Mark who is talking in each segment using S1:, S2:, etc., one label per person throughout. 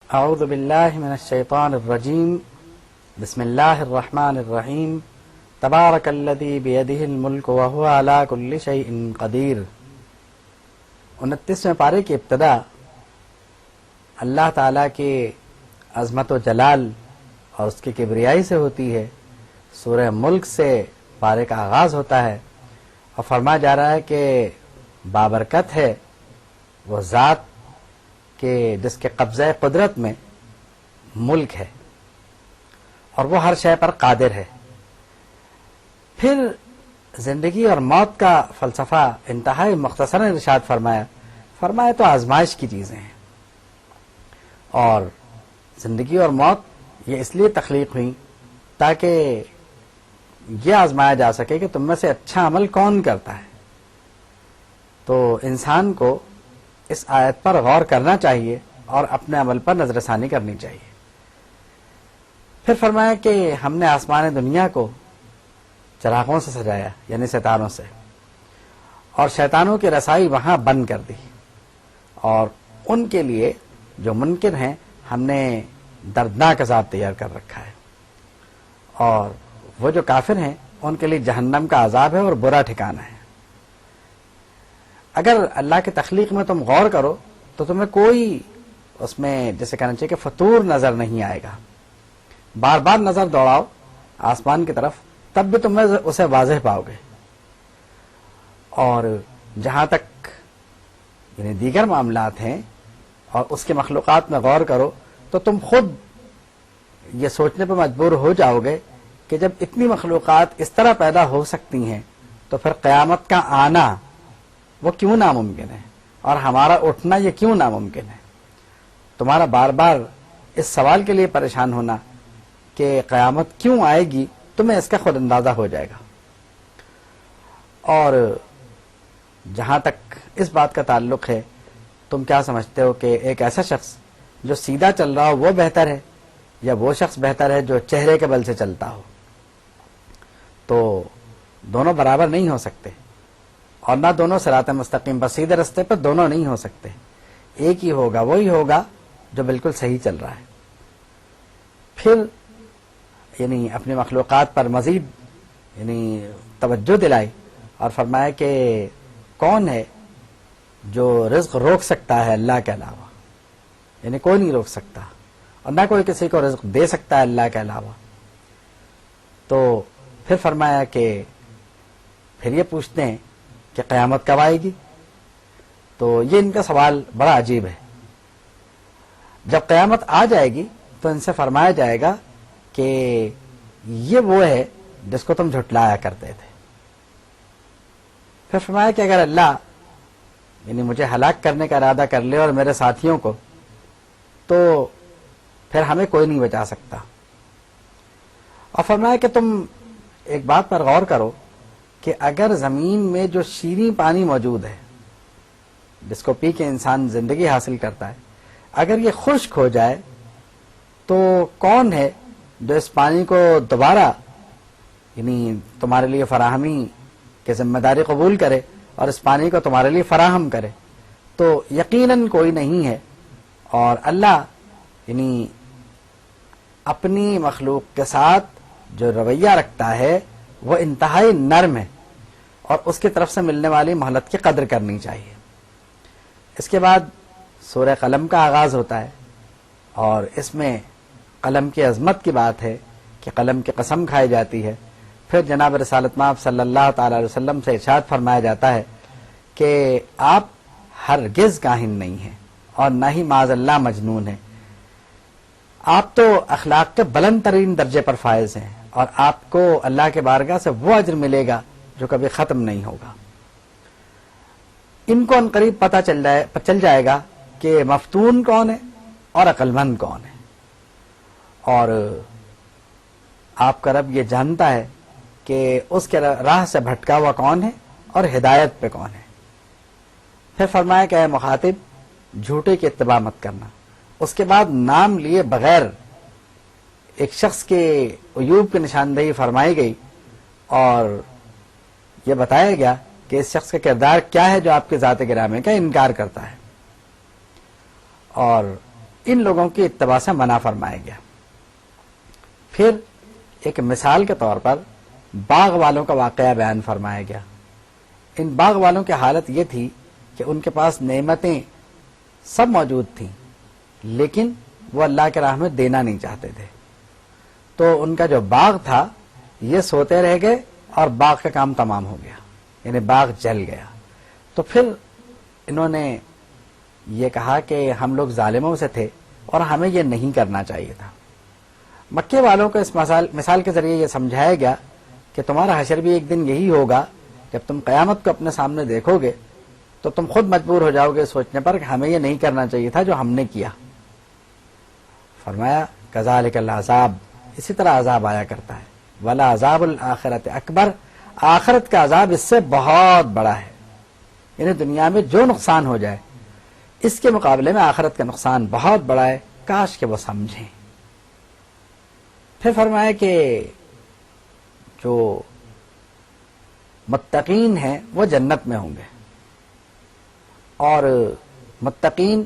S1: اعوذ باللہ من الشیطان الرجیم بسم اللہ الرحمن الرحیم تبارک الذی بیدہ الملک وہو علی کل شیء قدیر۔ 29ویں پارے کی ابتدا اللہ تعالیٰ کے عظمت و جلال اور اس کی کبریائی سے ہوتی ہے۔ سورہ ملک سے پارے کا آغاز ہوتا ہے اور فرمایا جا رہا ہے کہ بابرکت ہے وہ ذات کہ جس کے قبضہ قدرت میں ملک ہے اور وہ ہر شے پر قادر ہے۔ پھر زندگی اور موت کا فلسفہ انتہائی مختصر ارشاد فرمایا تو آزمائش کی چیزیں ہیں، اور زندگی اور موت یہ اس لیے تخلیق ہوئی تاکہ یہ آزمایا جا سکے کہ تم میں سے اچھا عمل کون کرتا ہے۔ تو انسان کو اس آیت پر غور کرنا چاہیے اور اپنے عمل پر نظر ثانی کرنی چاہیے۔ پھر فرمایا کہ ہم نے آسمان دنیا کو چراغوں سے سجایا، یعنی ستاروں سے، اور شیطانوں کی رسائی وہاں بند کر دی، اور ان کے لیے جو منکر ہیں ہم نے دردناک عذاب تیار کر رکھا ہے، اور وہ جو کافر ہیں ان کے لیے جہنم کا عذاب ہے اور برا ٹھکانہ ہے۔ اگر اللہ کی تخلیق میں تم غور کرو تو تمہیں کوئی اس میں جیسے کہنا چاہیے کہ فطور نظر نہیں آئے گا۔ بار بار نظر دوڑاؤ آسمان کی طرف تب بھی تم اسے واضح پاؤ گے، اور جہاں تک یعنی دیگر معاملات ہیں اور اس کے مخلوقات میں غور کرو تو تم خود یہ سوچنے پر مجبور ہو جاؤ گے کہ جب اتنی مخلوقات اس طرح پیدا ہو سکتی ہیں تو پھر قیامت کا آنا وہ کیوں ناممکن ہے، اور ہمارا اٹھنا یہ کیوں ناممکن ہے۔ تمہارا بار بار اس سوال کے لیے پریشان ہونا کہ قیامت کیوں آئے گی تمہیں اس کا خود اندازہ ہو جائے گا۔ اور جہاں تک اس بات کا تعلق ہے، تم کیا سمجھتے ہو کہ ایک ایسا شخص جو سیدھا چل رہا ہو وہ بہتر ہے یا وہ شخص بہتر ہے جو چہرے کے بل سے چلتا ہو؟ تو دونوں برابر نہیں ہو سکتے، اور نہ دونوں صراط مستقیم پر سیدھے رستے پر دونوں نہیں ہو سکتے۔ ایک ہی ہوگا، وہی ہوگا جو بالکل صحیح چل رہا ہے۔ پھر یعنی اپنی مخلوقات پر مزید یعنی توجہ دلائی اور فرمایا کہ کون ہے جو رزق روک سکتا ہے اللہ کے علاوہ، یعنی کوئی نہیں روک سکتا، اور نہ کوئی کسی کو رزق دے سکتا ہے اللہ کے علاوہ۔ تو پھر فرمایا کہ پھر یہ پوچھتے ہیں کہ قیامت کب آئے گی؟ تو یہ ان کا سوال بڑا عجیب ہے۔ جب قیامت آ جائے گی تو ان سے فرمایا جائے گا کہ یہ وہ ہے جس کو تم جھٹلایا کرتے تھے۔ پھر فرمایا کہ اگر اللہ یعنی مجھے ہلاک کرنے کا ارادہ کر لے اور میرے ساتھیوں کو، تو پھر ہمیں کوئی نہیں بچا سکتا۔ اور فرمایا کہ تم ایک بات پر غور کرو کہ اگر زمین میں جو شیریں پانی موجود ہے جس کو پی کے انسان زندگی حاصل کرتا ہے، اگر یہ خشک ہو جائے تو کون ہے جو اس پانی کو دوبارہ یعنی تمہارے لیے فراہمی کی ذمہ داری قبول کرے اور اس پانی کو تمہارے لیے فراہم کرے؟ تو یقیناً کوئی نہیں ہے۔ اور اللہ یعنی اپنی مخلوق کے ساتھ جو رویہ رکھتا ہے وہ انتہائی نرم ہے، اور اس کی طرف سے ملنے والی مہلت کی قدر کرنی چاہیے۔ اس کے بعد سورہ قلم کا آغاز ہوتا ہے، اور اس میں قلم کی عظمت کی بات ہے کہ قلم کی قسم کھائی جاتی ہے۔ پھر جناب رسالت مآب صلی اللہ تعالی علیہ وسلم سے ارشاد فرمایا جاتا ہے کہ آپ ہرگز کاہن نہیں ہیں اور نہ ہی معاذ اللہ مجنون ہیں، آپ تو اخلاق کے بلند ترین درجے پر فائز ہیں، اور آپ کو اللہ کے بارگاہ سے وہ اجر ملے گا جو کبھی ختم نہیں ہوگا۔ ان کو عنقریب پتہ چل جائے گا کہ مفتون کون ہے اور عقل مند کون ہے، اور آپ کا رب یہ جانتا ہے کہ اس کے راہ سے بھٹکا ہوا کون ہے اور ہدایت پہ کون ہے۔ پھر فرمایا کہ اے مخاطب جھوٹے کی اتباع مت کرنا۔ اس کے بعد نام لیے بغیر ایک شخص کے عیوب کی نشاندہی فرمائی گئی، اور یہ بتایا گیا کہ اس شخص کا کردار کیا ہے جو آپ کے ذات گرامی کا انکار کرتا ہے۔ اور ان لوگوں کی اتباع سے منع فرمایا گیا۔ پھر ایک مثال کے طور پر باغ والوں کا واقعہ بیان فرمایا گیا۔ ان باغ والوں کی حالت یہ تھی کہ ان کے پاس نعمتیں سب موجود تھیں، لیکن وہ اللہ کے راہ میں دینا نہیں چاہتے تھے، تو ان کا جو باغ تھا یہ سوتے رہ گئے اور باغ کا کام تمام ہو گیا، یعنی باغ جل گیا۔ تو پھر انہوں نے یہ کہا کہ ہم لوگ ظالموں سے تھے اور ہمیں یہ نہیں کرنا چاہیے تھا۔ مکے والوں کو اس مثال کے ذریعے یہ سمجھایا گیا کہ تمہارا حشر بھی ایک دن یہی ہوگا، جب تم قیامت کو اپنے سامنے دیکھو گے تو تم خود مجبور ہو جاؤ گے سوچنے پر کہ ہمیں یہ نہیں کرنا چاہیے تھا جو ہم نے کیا۔ فرمایا کذالک العذاب، اسی طرح عذاب آیا کرتا ہے، ولا عذاب الآخرت اکبر، آخرت کا عذاب اس سے بہت بڑا ہے، یعنی دنیا میں جو نقصان ہو جائے اس کے مقابلے میں آخرت کا نقصان بہت بڑا ہے، کاش کہ وہ سمجھیں۔ پھر فرمایا کہ جو متقین ہیں وہ جنت میں ہوں گے، اور متقین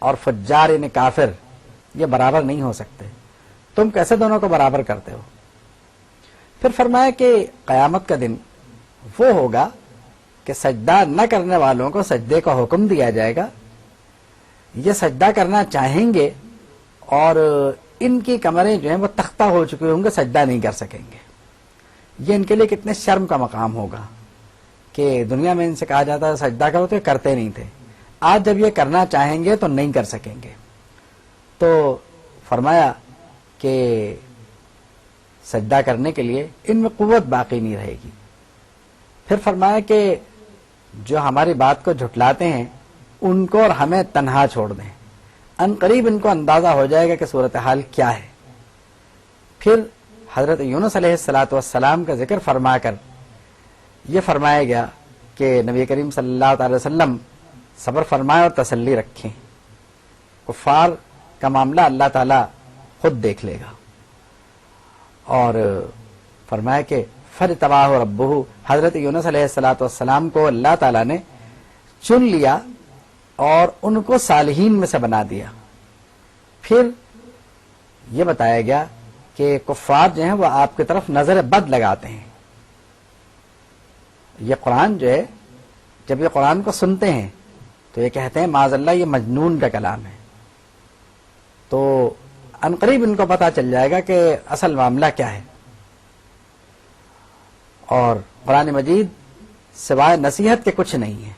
S1: اور فجار یعنی کافر یہ برابر نہیں ہو سکتے، تم کیسے دونوں کو برابر کرتے ہو؟ پھر فرمایا کہ قیامت کا دن وہ ہوگا کہ سجدہ نہ کرنے والوں کو سجدے کا حکم دیا جائے گا، یہ سجدہ کرنا چاہیں گے اور ان کی کمریں جو ہیں وہ تختہ ہو چکے ہوں گے، سجدہ نہیں کر سکیں گے۔ یہ ان کے لیے کتنے شرم کا مقام ہوگا کہ دنیا میں ان سے کہا جاتا ہے سجدہ کرو تو یہ کرتے نہیں تھے، آج جب یہ کرنا چاہیں گے تو نہیں کر سکیں گے۔ تو فرمایا کہ سجدہ کرنے کے لیے ان میں قوت باقی نہیں رہے گی۔ پھر فرمایا کہ جو ہماری بات کو جھٹلاتے ہیں ان کو اور ہمیں تنہا چھوڑ دیں، ان قریب ان کو اندازہ ہو جائے گا کہ صورتحال کیا ہے۔ پھر حضرت یونس علیہ السلام کا ذکر فرما کر یہ فرمایا گیا کہ نبی کریم صلی اللہ تعالی وسلم صبر فرمائے اور تسلی رکھیں، کفار کا معاملہ اللہ تعالی خود دیکھ لے گا۔ اور فرمایا کہ فاجتباہ ربہ، حضرت یونس علیہ السلام کو اللہ تعالی نے چن لیا اور ان کو صالحین میں سے بنا دیا۔ پھر یہ بتایا گیا کہ کفار جو ہیں وہ آپ کی طرف نظر بد لگاتے ہیں۔ یہ قرآن جو ہے جب یہ قرآن کو سنتے ہیں تو یہ کہتے ہیں معاذ اللہ یہ مجنون کا کلام ہے، تو عنقریب ان کو پتہ چل جائے گا کہ اصل معاملہ کیا ہے۔ اور قرآن مجید سوائے نصیحت کے کچھ نہیں ہے،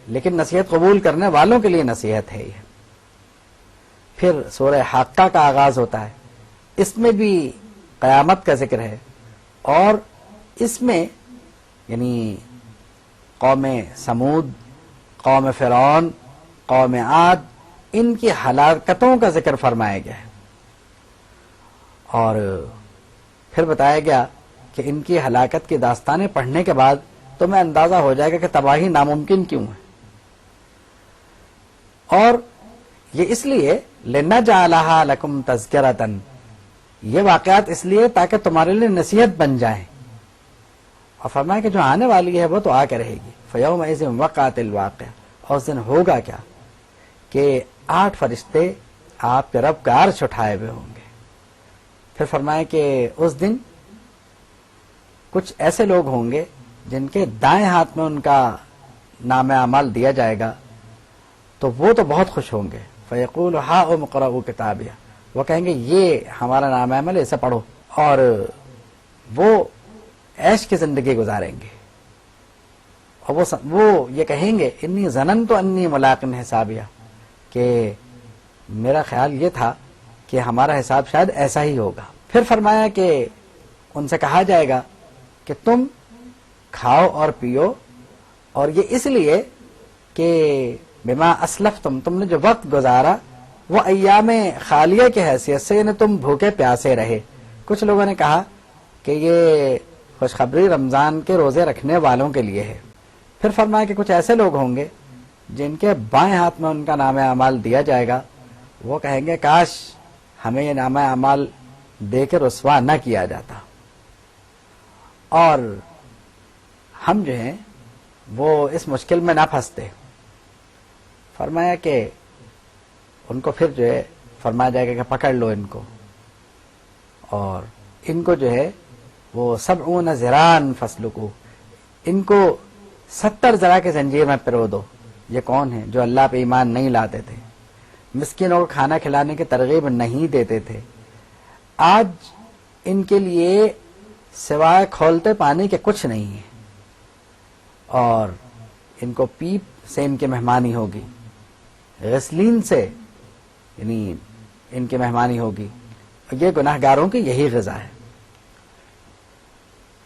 S1: لیکن نصیحت قبول کرنے والوں کے لیے نصیحت ہے یہ۔ پھر سورہ حاقہ کا آغاز ہوتا ہے، اس میں بھی قیامت کا ذکر ہے، اور اس میں یعنی قوم سمود، قوم فرعون، قوم عاد، ان کی ہلاکتوں کا ذکر فرمایا گیا ہے، اور پھر بتایا گیا کہ ان کی ہلاکت کی داستانیں پڑھنے کے بعد تمہیں اندازہ ہو جائے گا کہ تباہی ناممکن کیوں ہے۔ اور یہ اس لیے لِنَجْعَلَهَا لَكُمْ تَذْكِرَةً، یہ واقعات اس لیے تاکہ تمہارے لیے نصیحت بن جائیں۔ اور فرمایا کہ جو آنے والی ہے وہ تو آ کے رہے گی، فَيَوْمَئِذٍ وَقَعَتِ الْوَاقِعَةُ، اور اس دن ہوگا کیا کہ 8 فرشتے آپ کے رب کا عرش اٹھائے ہوئے ہوں گے۔ پھر فرمایا کہ اس دن کچھ ایسے لوگ ہوں گے جن کے دائیں ہاتھ میں ان کا نام اعمال دیا جائے گا تو وہ تو بہت خوش ہوں گے، فیقول ہاؤم اقرؤوا کتابیہ، وہ کہیں گے یہ ہمارا نام اعمال ہے، اسے پڑھو، اور وہ عیش کی زندگی گزاریں گے، اور وہ یہ کہیں گے انی ظننت انی ملاق حسابیہ، کہ میرا خیال یہ تھا کہ ہمارا حساب شاید ایسا ہی ہوگا۔ پھر فرمایا کہ ان سے کہا جائے گا کہ تم کھاؤ اور پیو، اور یہ اس لیے کہ بما اسلفتم، تم نے جو وقت گزارا وہ ایام خالیہ کی حیثیت سے، یعنی تم بھوکے پیاسے رہے۔ کچھ لوگوں نے کہا کہ یہ خوشخبری رمضان کے روزے رکھنے والوں کے لیے ہے۔ پھر فرمایا کہ کچھ ایسے لوگ ہوں گے جن کے بائیں ہاتھ میں ان کا نام اعمال دیا جائے گا، وہ کہیں گے کاش ہمیں یہ نام اعمال دے کے رسوا نہ کیا جاتا، اور ہم جو ہیں وہ اس مشکل میں نہ پھنستے۔ فرمایا کہ ان کو پھر جو ہے فرمایا جائے گا کہ پکڑ لو ان کو، اور ان کو جو ہے وہ 70 ذراعًا فاسلکوہ، ان کو 70 ذرا کے زنجیر میں پرو دو۔ یہ کون ہیں؟ جو اللہ پہ ایمان نہیں لاتے تھے، مسکینوں کو کھانا کھلانے کی ترغیب نہیں دیتے تھے۔ آج ان کے لیے سوائے کھولتے پانی کے کچھ نہیں ہے، اور ان کو پیپ سے ان کی مہمانی ہوگی، غسلین سے یعنی ان کی مہمانی ہوگی، اور یہ گناہ گاروں کی یہی غذا ہے۔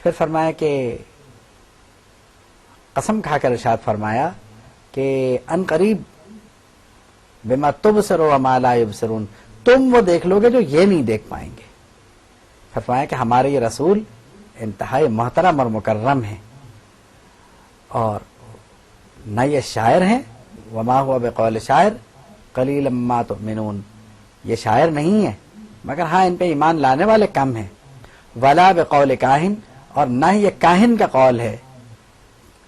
S1: پھر فرمایا کہ قسم کھا کر ارشاد فرمایا کہ ان قریب بما تبصر وما لا یبصرون، تم وہ دیکھ لو گے جو یہ نہیں دیکھ پائیں گے۔ فرمایا کہ ہمارے یہ رسول انتہائی محترم اور مکرم ہیں، اور نہ یہ شاعر ہیں، وما ہوا بقول شاعر قلیلا ما تؤمنون، یہ شاعر نہیں ہے مگر ہاں ان پہ ایمان لانے والے کم ہیں، ولا بقول کاہن، اور نہ ہی یہ کاہن کا قول ہے،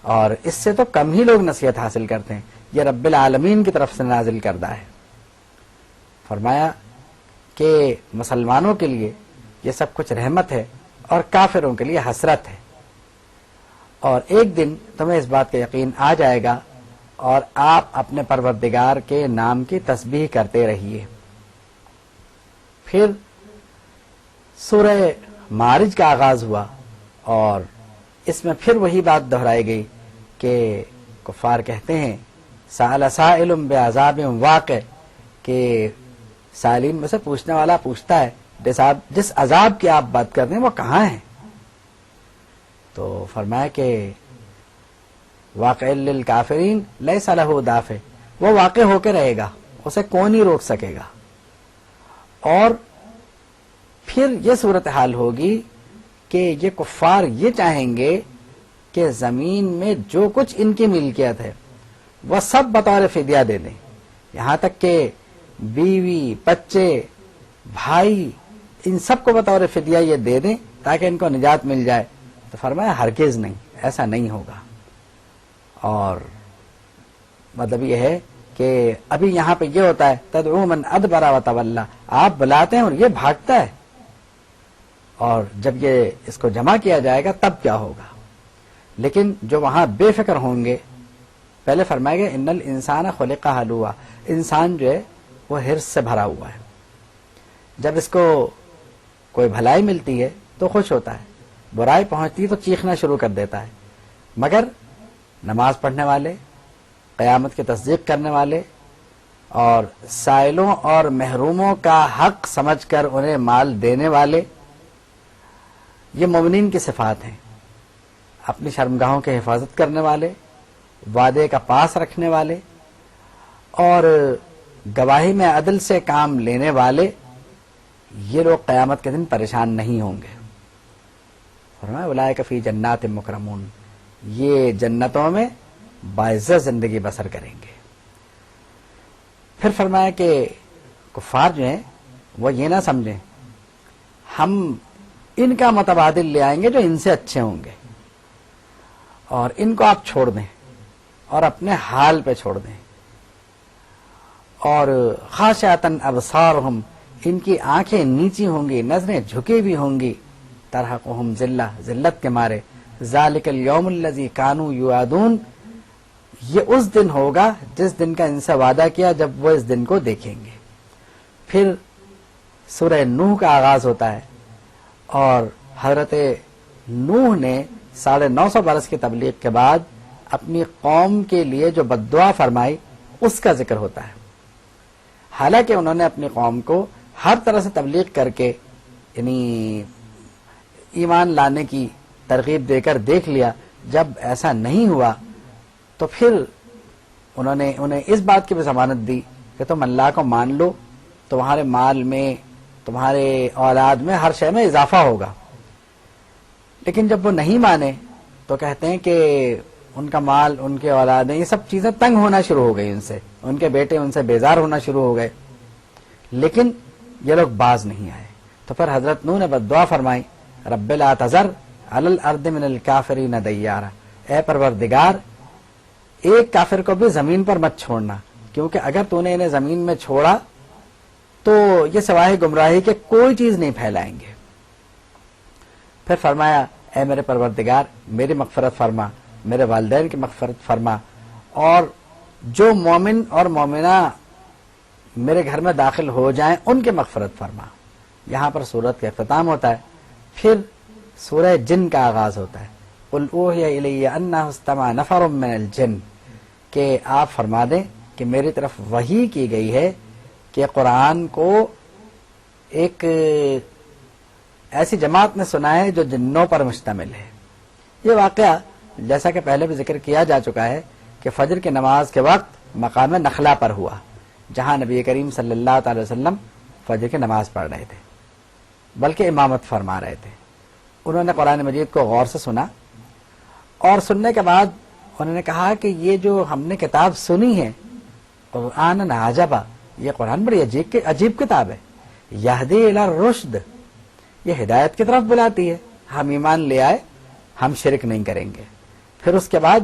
S1: اور اس سے تو کم ہی لوگ نصیحت حاصل کرتے ہیں، یہ رب العالمین کی طرف سے نازل کردہ ہے۔ فرمایا کہ مسلمانوں کے لیے یہ سب کچھ رحمت ہے اور کافروں کے لیے حسرت ہے، اور ایک دن تمہیں اس بات کا یقین آ جائے گا اور آپ اپنے پروردگار کے نام کی تسبیح کرتے رہیے۔ پھر سورہ معارج کا آغاز ہوا، اور اس میں پھر وہی بات دہرائی گئی کہ کفار کہتے ہیں سأل سائل بعذاب واقع، کہ سائلین میں سے پوچھنے والا پوچھتا ہے جس عذاب کی آپ بات کرتے ہیں وہ کہاں ہے؟ تو فرمایا کہ واقع للکافرین لیس لہ دافع، وہ واقع ہو کے رہے گا، اسے کون ہی روک سکے گا۔ اور پھر یہ صورتحال ہوگی کہ یہ کفار یہ چاہیں گے کہ زمین میں جو کچھ ان کی ملکیت ہے وہ سب بطور فدیہ دے دیں، یہاں تک کہ بیوی، بچے، بھائی، ان سب کو بطور فدیہ یہ دے دیں تاکہ ان کو نجات مل جائے۔ تو فرمایا ہرگز نہیں، ایسا نہیں ہوگا۔ اور مطلب یہ ہے کہ ابھی یہاں پہ یہ ہوتا ہے تدعو من ادبر وتولی، آپ بلاتے ہیں اور یہ بھاگتا ہے، اور جب یہ اس کو جمع کیا جائے گا تب کیا ہوگا۔ لیکن جو وہاں بے فکر ہوں گے، پہلے فرمایا گیا ان الانسان خلق ہلوعا، انسان جو ہے وہ حرص سے بھرا ہوا ہے، جب اس کو کوئی بھلائی ملتی ہے تو خوش ہوتا ہے، برائی پہنچتی ہے تو چیخنا شروع کر دیتا ہے، مگر نماز پڑھنے والے، قیامت کی تصدیق کرنے والے، اور سائلوں اور محروموں کا حق سمجھ کر انہیں مال دینے والے، یہ مومنین کی صفات ہیں۔ اپنی شرمگاہوں کی حفاظت کرنے والے، وعدے کا پاس رکھنے والے، اور گواہی میں عدل سے کام لینے والے، یہ لوگ قیامت کے دن پریشان نہیں ہوں گے۔ فرمایا اولئک فی جنات مکرمون، یہ جنتوں میں باعزت زندگی بسر کریں گے۔ پھر فرمایا کہ کفار جو ہیں وہ یہ نہ سمجھیں ہم ان کا متبادل لے آئیں گے جو ان سے اچھے ہوں گے، اور ان کو آپ چھوڑ دیں اور اپنے حال پہ چھوڑ دیں۔ اور خاشعۃ ابصارہم، ان کی آنکھیں نیچی ہوں گی، نظریں جھکی بھی ہوں گی، ترہقہم ذلہ، ذلت کے مارے، ذالک الیوم الذی کانوا یوعدون، یہ اس دن ہوگا جس دن کا ان سے وعدہ کیا جب وہ اس دن کو دیکھیں گے۔ پھر سورہ نوح کا آغاز ہوتا ہے، اور حضرت نوح نے 950 برس کی تبلیغ کے بعد اپنی قوم کے لیے جو بد دعا فرمائی اس کا ذکر ہوتا ہے۔ حالانکہ انہوں نے اپنی قوم کو ہر طرح سے تبلیغ کر کے یعنی ایمان لانے کی ترغیب دے کر دیکھ لیا، جب ایسا نہیں ہوا تو پھر انہوں نے انہیں اس بات کی بھی ضمانت دی کہ تم اللہ کو مان لو، تمہارے مال میں، تمہارے اولاد میں، ہر شے میں اضافہ ہوگا۔ لیکن جب وہ نہیں مانے تو کہتے ہیں کہ ان کا مال، ان کے اولادیں، یہ سب چیزیں تنگ ہونا شروع ہو گئی ان سے، ان کے بیٹے ان سے بیزار ہونا شروع ہو گئے، لیکن یہ لوگ باز نہیں آئے۔ تو پھر حضرت نوح نے بد دعا فرمائی، رب لا تذر علی الارض من الکافرین دیارا، اے پروردگار ایک کافر کو بھی زمین پر مت چھوڑنا، کیونکہ اگر تو نے انہیں زمین میں چھوڑا تو یہ سوائے گمراہی کے کوئی چیز نہیں پھیلائیں گے. پھر فرمایا اے میرے پروردگار میری مغفرت فرما، میرے والدین کی مغفرت فرما، اور جو مومن اور مومنہ میرے گھر میں داخل ہو جائیں ان کی مغفرت فرما. یہاں پر سورت کا اختتام ہوتا ہے. پھر سورہ جن کا آغاز ہوتا ہے. قل اوحی الی انہ استمع نفر من الجن، کہ آپ فرما دیں کہ میری طرف وحی کی گئی ہے کہ قرآن کو ایک ایسی جماعت نے سنا ہے جو جنوں پر مشتمل ہے. یہ واقعہ جیسا کہ پہلے بھی ذکر کیا جا چکا ہے کہ فجر کی نماز کے وقت مقام نخلا پر ہوا، جہاں نبی کریم صلی اللہ تعالی وسلم فجر کی نماز پڑھ رہے تھے، بلکہ امامت فرما رہے تھے. انہوں نے قرآن مجید کو غور سے سنا، اور سننے کے بعد انہوں نے کہا کہ یہ جو ہم نے کتاب سنی ہے قرآن عجبا، یہ قرآن بڑی عجیب کتاب ہے. یہدی الی الرشد، یہ ہدایت کی طرف بلاتی ہے. ہم ایمان لے آئے، ہم شرک نہیں کریں گے. پھر اس کے بعد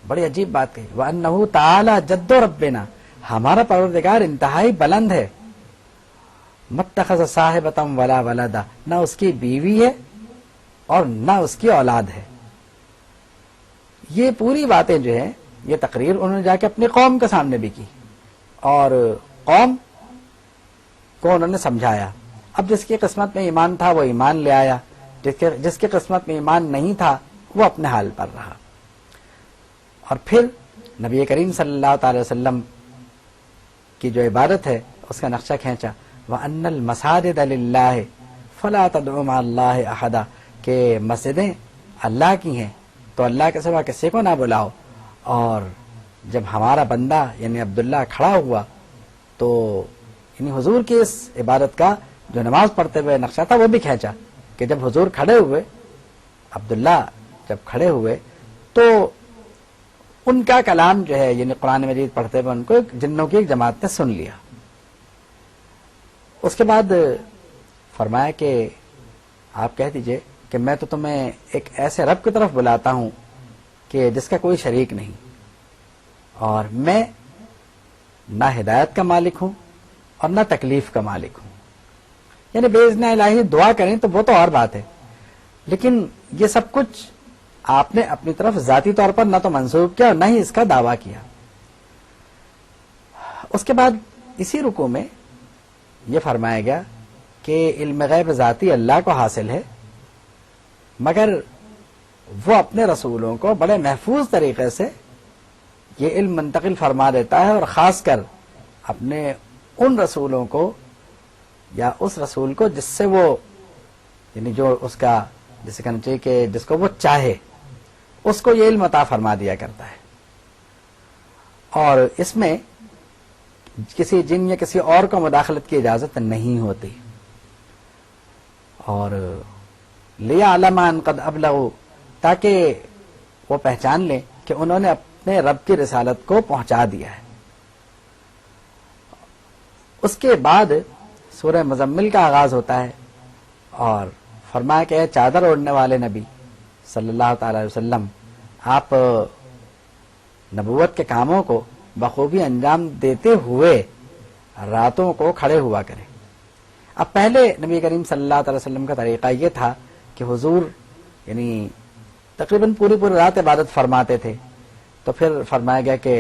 S1: بڑی عجیب بات کہی، وَأَنَّهُ تَعَالَى جَدُّ رَبِّنَا، ہمارا پروردگار انتہائی بلند ہے. مَتَّخَذَ صَاحِبَةً وَلَا وَلَدًا، نہ اس کی بیوی ہے اور نہ اس کی اولاد ہے. یہ پوری باتیں جو ہیں یہ تقریر انہوں نے جا کے اپنی قوم کے سامنے بھی کی، اور قوم کو انہوں نے سمجھایا. اب جس کی قسمت میں ایمان تھا وہ ایمان لے آیا، جس کی قسمت میں ایمان نہیں تھا وہ اپنے حال پر رہا. اور پھر نبی کریم صلی اللہ تعالی وسلم کی جو عبادت ہے اس کا نقشہ کھینچا، وَأَنَّ الْمَسَاجِدَ لِلَّهِ فَلَا تَدْعُوا مَعَ اللَّهِ أَحَدًا، کہ مسجدیں اللہ کی ہیں تو اللہ کے سوا کسی کو نہ بلاؤ. اور جب ہمارا بندہ یعنی عبداللہ کھڑا ہوا تو یعنی حضور کی اس عبادت کا جو نماز پڑھتے ہوئے نقشہ تھا وہ بھی کھینچا، کہ جب حضور کھڑے ہوئے، عبداللہ جب کھڑے ہوئے تو ان کا کلام جو ہے یعنی قرآن مجید پڑھتے ہوئے ان کو جنوں کی ایک جماعت نے سن لیا. اس کے بعد فرمایا کہ آپ کہہ دیجئے کہ میں تو تمہیں ایک ایسے رب کی طرف بلاتا ہوں کہ جس کا کوئی شریک نہیں، اور میں نہ ہدایت کا مالک ہوں اور نہ تکلیف کا مالک ہوں. یعنی بے اذن الہی دعا کریں تو وہ تو اور بات ہے، لیکن یہ سب کچھ آپ نے اپنی طرف ذاتی طور پر نہ تو منسوب کیا اور نہ ہی اس کا دعویٰ کیا. اس کے بعد اسی رکوع میں یہ فرمایا گیا کہ علم غیب ذاتی اللہ کو حاصل ہے، مگر وہ اپنے رسولوں کو بڑے محفوظ طریقے سے یہ علم منتقل فرما دیتا ہے، اور خاص کر اپنے ان رسولوں کو یا اس رسول کو جس سے وہ یعنی جو اس کا جسے کہنا چاہیے کہ جس کو وہ چاہے اس کو یہ علم عطا فرما دیا کرتا ہے. اور اس میں کسی جن یا کسی اور کو مداخلت کی اجازت نہیں ہوتی. اور لِيَعْلَمَ أَنْ قَدْ أَبْلَغُوا، تاکہ وہ پہچان لیں کہ انہوں نے اپنے رب کی رسالت کو پہنچا دیا ہے. اس کے بعد سورہ مزمل کا آغاز ہوتا ہے، اور فرمایا کہ اے چادر اوڑھنے والے نبی صلی اللہ تعالی وسلم، آپ نبوت کے کاموں کو بخوبی انجام دیتے ہوئے راتوں کو کھڑے ہوا کریں. اب پہلے نبی کریم صلی اللہ تعالی وسلم کا طریقہ یہ تھا کہ حضور یعنی تقریباً پوری رات عبادت فرماتے تھے، تو پھر فرمایا گیا کہ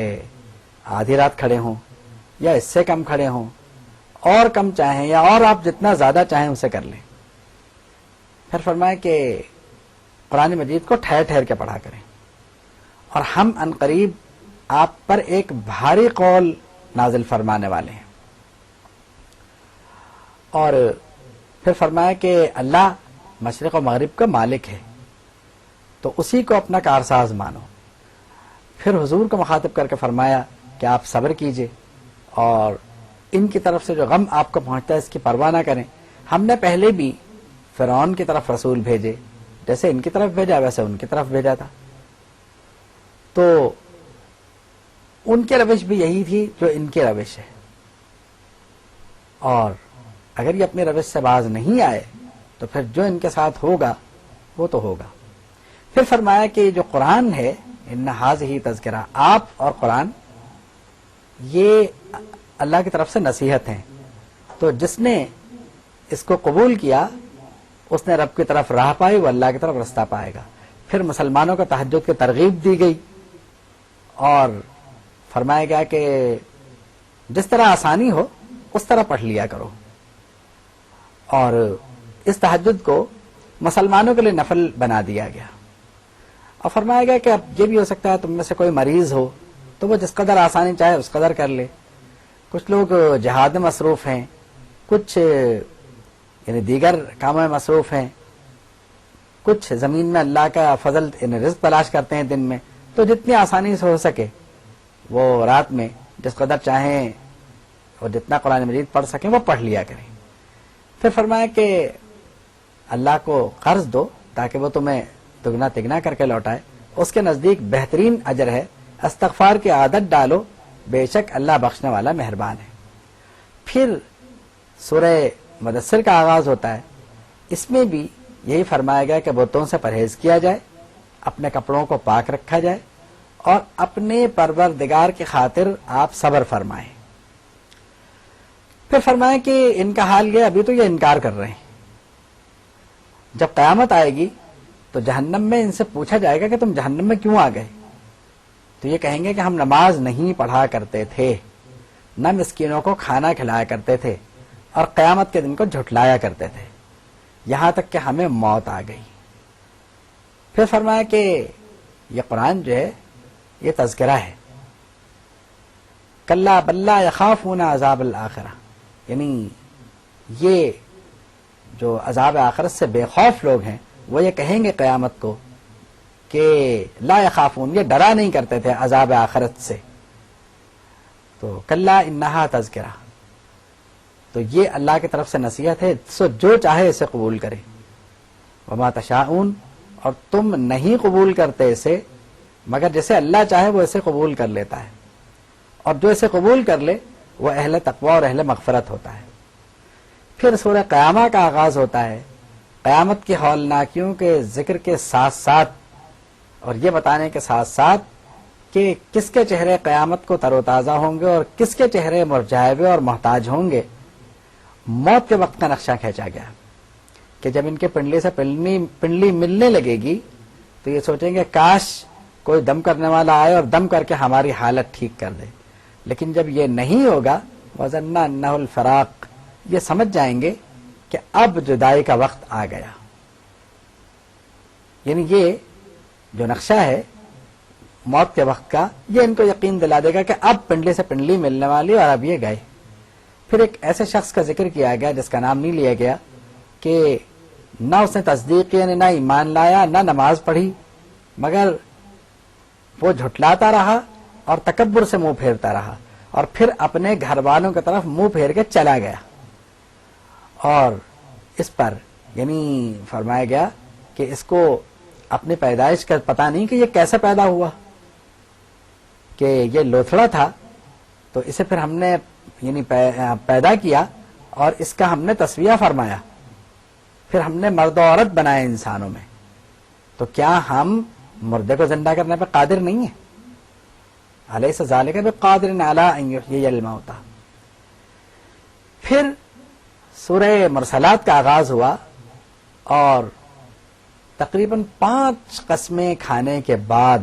S1: آدھی رات کھڑے ہوں یا اس سے کم کھڑے ہوں، اور کم چاہیں یا اور آپ جتنا زیادہ چاہیں اسے کر لیں. پھر فرمایا کہ قرآن مجید کو ٹھہر ٹھہر کے پڑھا کریں، اور ہم ان قریب آپ پر ایک بھاری قول نازل فرمانے والے ہیں. اور پھر فرمایا کہ اللہ مشرق و مغرب کا مالک ہے تو اسی کو اپنا کارساز مانو. پھر حضور کو مخاطب کر کے فرمایا کہ آپ صبر کیجئے اور ان کی طرف سے جو غم آپ کو پہنچتا ہے اس کی پرواہ نہ کریں. ہم نے پہلے بھی فرعون کی طرف رسول بھیجے، جیسے ان کی طرف بھیجا ویسے ان کی طرف بھیجا تھا، تو ان کی روش بھی یہی تھی جو ان کی روش ہے، اور اگر یہ اپنی روش سے باز نہیں آئے تو پھر جو ان کے ساتھ ہوگا وہ تو ہوگا. پھر فرمایا کہ جو قرآن ہے ان ھذہ تذکرہ، آپ اور قرآن یہ اللہ کی طرف سے نصیحت ہیں. تو جس نے اس کو قبول کیا اس نے رب کی طرف راہ پائی، وہ اللہ کی طرف رستہ پائے گا. پھر مسلمانوں کو تہجد کی ترغیب دی گئی اور فرمایا گیا کہ جس طرح آسانی ہو اس طرح پڑھ لیا کرو. اور اس تہجد کو مسلمانوں کے لیے نفل بنا دیا گیا. اور فرمایا گیا کہ اب یہ بھی ہو سکتا ہے تم میں سے کوئی مریض ہو تو وہ جس قدر آسانی چاہے اس قدر کر لے. کچھ لوگ جہاد میں مصروف ہیں، کچھ یعنی دیگر کاموں میں مصروف ہیں، کچھ زمین میں اللہ کا فضل یعنی رزق تلاش کرتے ہیں دن میں. تو جتنی آسانی سے ہو سکے وہ رات میں جس قدر چاہیں اور جتنا قرآن مجید پڑھ سکیں وہ پڑھ لیا کریں. پھر فرمایا کہ اللہ کو قرض دو تاکہ وہ تمہیں دگنا تگنا کر کے لوٹائے، اس کے نزدیک بہترین اجر ہے. استغفار کی عادت ڈالو، بے شک اللہ بخشنے والا مہربان ہے. پھر سورہ مدثر کا آغاز ہوتا ہے. اس میں بھی یہی فرمایا گیا کہ بتوں سے پرہیز کیا جائے، اپنے کپڑوں کو پاک رکھا جائے اور اپنے پروردگار کی خاطر آپ صبر فرمائیں. پھر فرمائیں کہ ان کا حال یہ، ابھی تو یہ انکار کر رہے ہیں، جب قیامت آئے گی تو جہنم میں ان سے پوچھا جائے گا کہ تم جہنم میں کیوں آ گئے؟ تو یہ کہیں گے کہ ہم نماز نہیں پڑھا کرتے تھے، نہ مسکینوں کو کھانا کھلایا کرتے تھے اور قیامت کے دن کو جھٹلایا کرتے تھے، یہاں تک کہ ہمیں موت آ گئی. پھر فرمایا کہ یہ قرآن جو ہے یہ تذکرہ ہے. کلا بلا یخافون عذاب الآخرہ، یعنی یہ جو عذاب آخرت سے بے خوف لوگ ہیں وہ یہ کہیں گے قیامت کو کہ لا یخافون، یہ ڈرا نہیں کرتے تھے عذاب آخرت سے. تو کلا انہا تذکرہ، تو یہ اللہ کی طرف سے نصیحت ہے، سو جو چاہے اسے قبول کرے. وما تشاءون، اور تم نہیں قبول کرتے اسے مگر جسے اللہ چاہے وہ اسے قبول کر لیتا ہے، اور جو اسے قبول کر لے وہ اہل تقوی اور اہل مغفرت ہوتا ہے. پھر سورہ قیامہ کا آغاز ہوتا ہے قیامت کی ہولناکیوں کے ذکر کے ساتھ ساتھ اور یہ بتانے کے ساتھ ساتھ کہ کس کے چہرے قیامت کو تر و تازہ ہوں گے اور کس کے چہرے مرجھائے ہوئے اور محتاج ہوں گے. موت کے وقت کا نقشہ کھینچا گیا کہ جب ان کے پنڈلی سے پنڈلی ملنے لگے گی تو یہ سوچیں گے کاش کوئی دم کرنے والا آئے اور دم کر کے ہماری حالت ٹھیک کر دے. لیکن جب یہ نہیں ہوگا وَظَنَّ أَنَّهُ الْفِرَاقُ، یہ سمجھ جائیں گے کہ اب جدائی کا وقت آ گیا. یعنی یہ جو نقشہ ہے موت کے وقت کا یہ ان کو یقین دلا دے گا کہ اب پنڈلی سے پنڈلی ملنے والی اور اب یہ گئے. پھر ایک ایسے شخص کا ذکر کیا گیا جس کا نام نہیں لیا گیا کہ نہ اس نے تصدیق کی، نہ ایمان لایا، نہ نماز پڑھی، مگر وہ جھٹلاتا رہا اور تکبر سے منہ پھیرتا رہا اور پھر اپنے گھر والوں کی طرف منہ پھیر کے چلا گیا. اور اس پر یعنی فرمایا گیا کہ اس کو اپنی پیدائش کا پتہ نہیں کہ یہ کیسے پیدا ہوا، کہ یہ لوتھڑا تھا تو اسے پھر ہم نے یعنی پیدا کیا اور اس کا ہم نے تسویہ فرمایا، پھر ہم نے مرد و عورت بنائے انسانوں میں. تو کیا ہم مردے کو زندہ کرنے پہ قادر نہیں ہیں؟ الیس ذالک بقادر علی ان یحیی الموتى. پھر سورہ مرسلات کا آغاز ہوا اور تقریباً 5 قسمیں کھانے کے بعد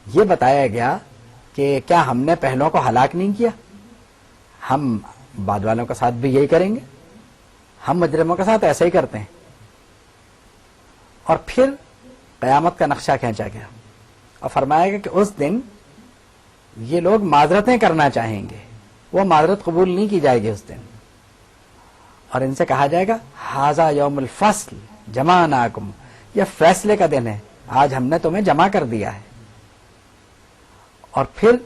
S1: یہ بتایا گیا کہ کیا ہم نے پہلوں کو ہلاک نہیں کیا، ہم بعد والوں کے ساتھ بھی یہی کریں گے، ہم مجرموں کے ساتھ ایسے ہی کرتے ہیں. اور پھر قیامت کا نقشہ کھینچا گیا اور فرمایا گیا کہ اس دن یہ لوگ معذرتیں کرنا چاہیں گے، وہ معذرت قبول نہیں کی جائے گی اس دن، اور ان سے کہا جائے گا ھذا یوم الفصل جمعناکم، یہ فیصلے کا دن ہے، آج ہم نے تمہیں جمع کر دیا ہے. اور پھر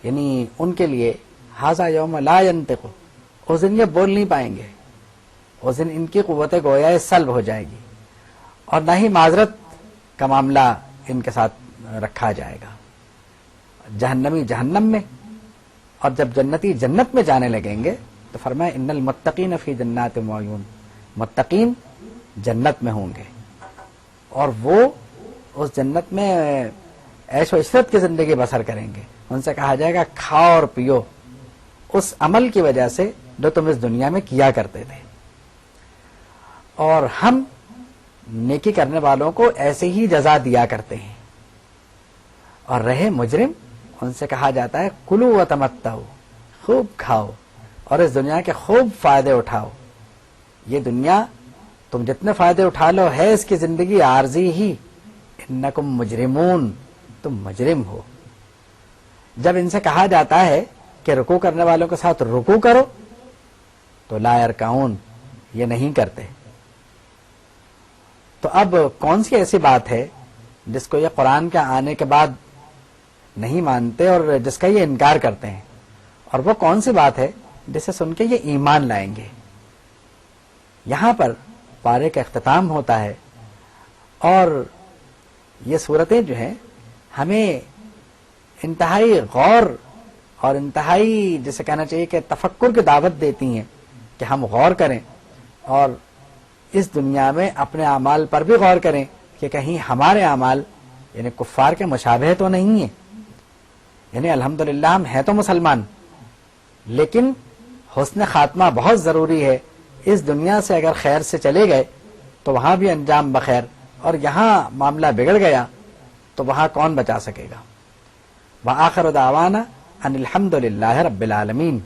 S1: یعنی ان کے لیے ھذا یوم لا ینطق، اس دن یہ بول نہیں پائیں گے، اس دن ان کی قوت گویا سلب ہو جائے گی اور نہ ہی معذرت کا معاملہ ان کے ساتھ رکھا جائے گا. جہنمی جہنم میں، اور جب جنتی جنت میں جانے لگیں گے تو فرمایا ان المتقین فی جنات وعیون، متقین جنت میں ہوں گے اور وہ اس جنت میں عیش و عشرت کی زندگی بسر کریں گے، ان سے کہا جائے گا کھاؤ اور پیو اس عمل کی وجہ سے جو تم اس دنیا میں کیا کرتے تھے، اور ہم نیکی کرنے والوں کو ایسے ہی جزا دیا کرتے ہیں۔ اور رہے مجرم، ان سے کہا جاتا ہے کلو و تمتعو، خوب کھاؤ اور اس دنیا کے خوب فائدے اٹھاؤ۔ یہ دنیا تم جتنے فائدے اٹھا لو ہے اس کی زندگی عارضی ہی، انکم مجرمون، تم مجرم ہو۔ جب ان سے کہا جاتا ہے کہ رکوع کرنے والوں کے ساتھ رکوع کرو تو لا یرکعون، یہ نہیں کرتے۔ تو اب کون سی ایسی بات ہے جس کو یہ قرآن کے آنے کے بعد نہیں مانتے اور جس کا یہ انکار کرتے ہیں، اور وہ کون سی بات ہے جسے سن کے یہ ایمان لائیں گے؟ یہاں پر پارے کا اختتام ہوتا ہے، اور یہ صورتیں جو ہیں ہمیں انتہائی غور اور انتہائی جسے کہنا چاہیے کہ تفکر کی دعوت دیتی ہیں کہ ہم غور کریں اور اس دنیا میں اپنے اعمال پر بھی غور کریں کہ کہیں ہمارے اعمال یعنی کفار کے مشابہ تو نہیں ہیں۔ یعنی الحمدللہ ہم ہیں تو مسلمان، لیکن حسن خاتمہ بہت ضروری ہے۔ اس دنیا سے اگر خیر سے چلے گئے تو وہاں بھی انجام بخیر، اور یہاں معاملہ بگڑ گیا تو وہاں کون بچا سکے گا؟ وآخر دعوانا ان الحمد للہ رب العالمین۔